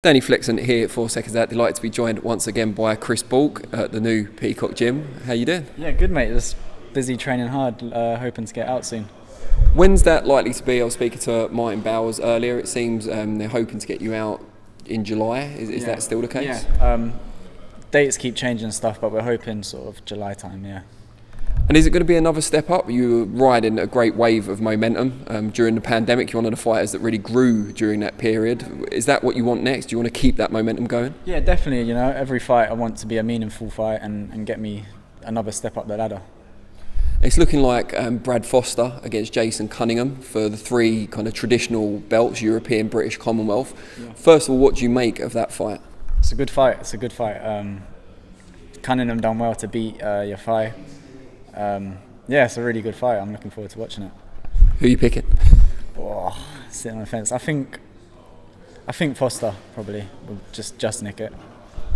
Danny Flexon here for SecondsOut. Delighted to be joined once again by Chris Bourke at the new Peacock Gym. How you doing? Yeah, good mate. Just busy training hard, hoping to get out soon. When's that likely to be? I was speaking to Martin Bowers earlier. It seems they're hoping to get you out in July. Is that still the case? Yeah. Dates keep changing and stuff, but we're hoping sort of July time, yeah. And is it going to be another step up? You were riding a great wave of momentum during the pandemic. You're one of the fighters that really grew during that period. Is that what you want next? Do you want to keep that momentum going? Yeah, definitely. You know, every fight I want to be a meaningful fight and get me another step up the ladder. It's looking like Brad Foster against Jason Cunningham for the three kind of traditional belts, European, British, Commonwealth. Yeah. First of all, what do you make of that fight? It's a good fight. Cunningham done well to beat Yafai. Yeah, it's a really good fight. I'm looking forward to watching it. Who are you picking? Sitting on the fence. I think Foster probably will just nick it.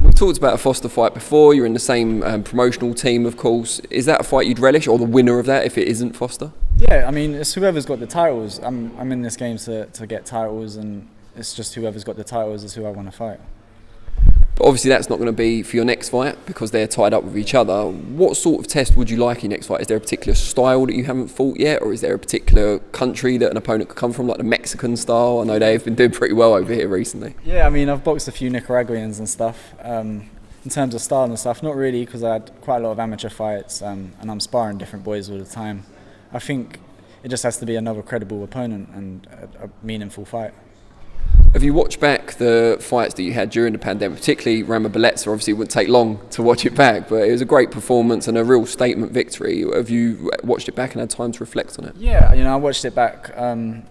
We've talked about a Foster fight before. You're in the same promotional team, of course. Is that a fight you'd relish, or the winner of that if it isn't Foster? Yeah, I mean, it's whoever's got the titles. I'm in this game to get titles, and it's just whoever's got the titles is who I want to fight. But obviously that's not going to be for your next fight because they're tied up with each other. What sort of test would you like in your next fight? Is there a particular style that you haven't fought yet, or is there a particular country that an opponent could come from, like the Mexican style? I know they've been doing pretty well over here recently. Yeah, I mean, I've boxed a few Nicaraguans and stuff. In terms of style and stuff, not really, because I had quite a lot of amateur fights and I'm sparring different boys all the time. I think it just has to be another credible opponent and a meaningful fight. Have you watched back the fights that you had during the pandemic, particularly Rama Beleza? Obviously it wouldn't take long to watch it back, but it was a great performance and a real statement victory. Have you watched it back and had time to reflect on it? Yeah, I watched it back. Rama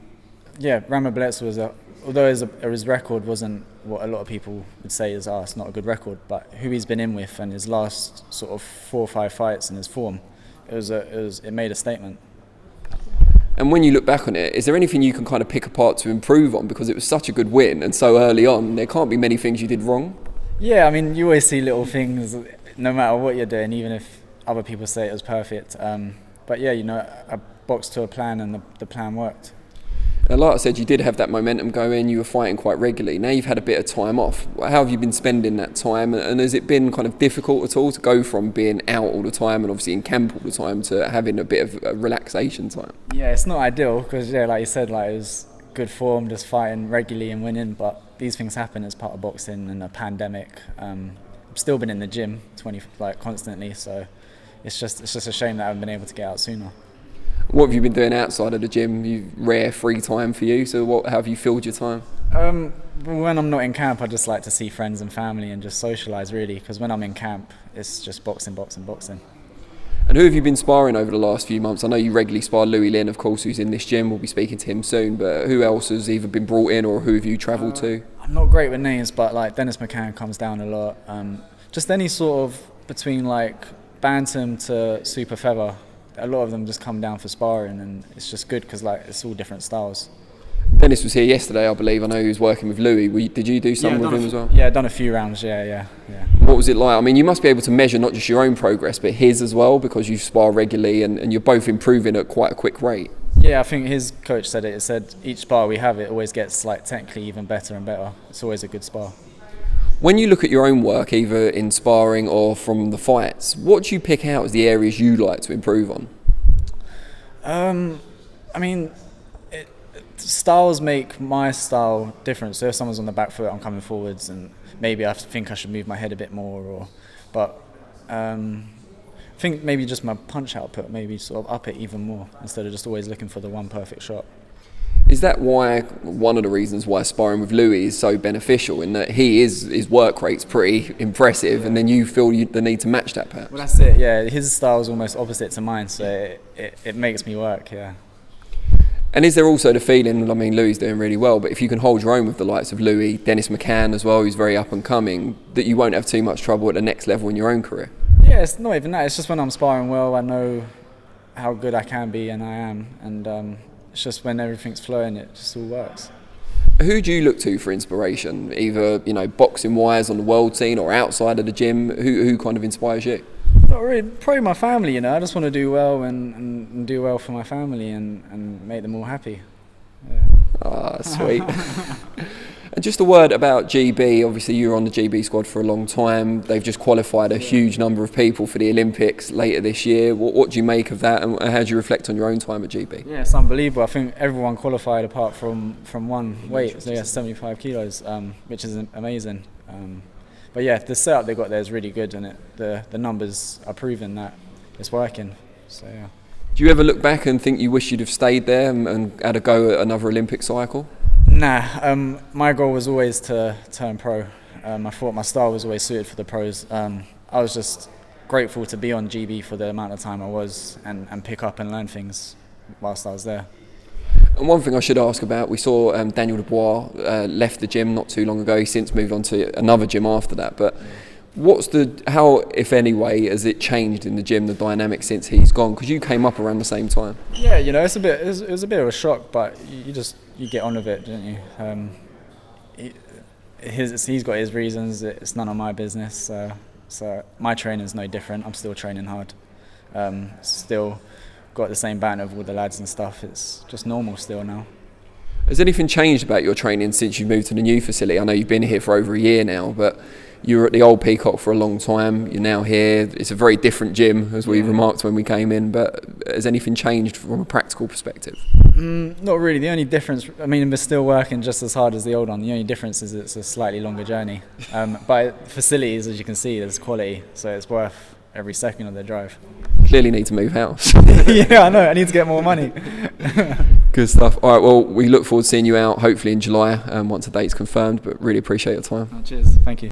Beleza was although his record wasn't what a lot of people would say is, it's not a good record, but who he's been in with and his last sort of 4 or 5 fights in his form, it made a statement. And when you look back on it, is there anything you can kind of pick apart to improve on? Because it was such a good win and so early on, there can't be many things you did wrong. Yeah, I mean, you always see little things no matter what you're doing, even if other people say it was perfect. But yeah, I boxed to a plan and the plan worked. And like I said, you did have that momentum going, you were fighting quite regularly. Now you've had a bit of time off. How have you been spending that time? And has it been kind of difficult at all to go from being out all the time and obviously in camp all the time to having a bit of a relaxation time? Yeah, it's not ideal because, like you said, it was good form, just fighting regularly and winning. But these things happen as part of boxing and a pandemic. I've still been in the gym constantly, so it's just a shame that I haven't been able to get out sooner. What have you been doing outside of the gym? Rare free time for you, so how have you filled your time? When I'm not in camp, I just like to see friends and family and just socialise really, because when I'm in camp, it's just boxing. And who have you been sparring over the last few months? I know you regularly spar Louis Lin, of course, who's in this gym. We'll be speaking to him soon, but who else has either been brought in or who have you travelled to? I'm not great with names, but like Dennis McCann comes down a lot. Just any sort of between like bantam to super feather. A lot of them just come down for sparring, and it's just good because it's all different styles. Dennis was here yesterday, I believe. I know he was working with Louis. Did you do some with him as well? Yeah, done a few rounds. Yeah. What was it like? I mean, you must be able to measure not just your own progress, but his as well, because you spar regularly and you're both improving at quite a quick rate. Yeah, I think his coach said it. It said each spar we have, it always gets technically even better and better. It's always a good spar. When you look at your own work, either in sparring or from the fights, what do you pick out as the areas you like to improve on? I mean, styles make my style different. So if someone's on the back foot, I'm coming forwards, and maybe I think I should move my head a bit more. I think maybe just my punch output, maybe sort of up it even more instead of just always looking for the one perfect shot. Is that one of the reasons why sparring with Louis is so beneficial, in that his work rate's pretty impressive, and then you feel the need to match that perhaps? Well, that's it, yeah. His style is almost opposite to mine, so it makes me work, yeah. And is there also the feeling, I mean, Louis is doing really well, but if you can hold your own with the likes of Louis, Dennis McCann as well, who's very up and coming, that you won't have too much trouble at the next level in your own career? Yeah, it's not even that. It's just when I'm sparring well, I know how good I can be, and I am, and it's just when everything's flowing, it just all works. Who do you look to for inspiration, either boxing wise on the world scene or outside of the gym? Who kind of inspires you? Not really, probably my family. I just want to do well and do well for my family and make them all happy. Yeah. Ah, sweet. And Just a word about GB. Obviously, you were on the GB squad for a long time. They've just qualified a huge number of people for the Olympics later this year. What do you make of that, and how do you reflect on your own time at GB? Yeah, it's unbelievable. I think everyone qualified apart from one weight, so yeah, 75 kilos, which is amazing. But yeah, the setup they got there is really good, and the numbers are proving that it's working. So yeah. Do you ever look back and think you wish you'd have stayed there and had a go at another Olympic cycle? Nah, my goal was always to turn pro. I thought my style was always suited for the pros. I was just grateful to be on GB for the amount of time I was and pick up and learn things whilst I was there. And one thing I should ask about, we saw Daniel Dubois left the gym not too long ago. He's since moved on to another gym after that. But how, if any way, has it changed in the gym, the dynamic since he's gone? Because you came up around the same time. Yeah, it was a bit of a shock, but you get on with it, don't you? He's got his reasons. It's none of my business. So my training's no different. I'm still training hard. Still got the same banter with all the lads and stuff. It's just normal still now. Has anything changed about your training since you moved to the new facility? I know you've been here for over a year now, but you were at the old Peacock for a long time. You're now here. It's a very different gym, as we remarked when we came in, but has anything changed from a practical perspective? Not really. The only difference, we're still working just as hard as the old one. The only difference is it's a slightly longer journey. But facilities, as you can see, there's quality, so it's worth every second of the drive. Clearly need to move house. Yeah, I know. I need to get more money. Good stuff. All right, well, we look forward to seeing you out, hopefully in July, once the date's confirmed, but really appreciate your time. Cheers. Thank you.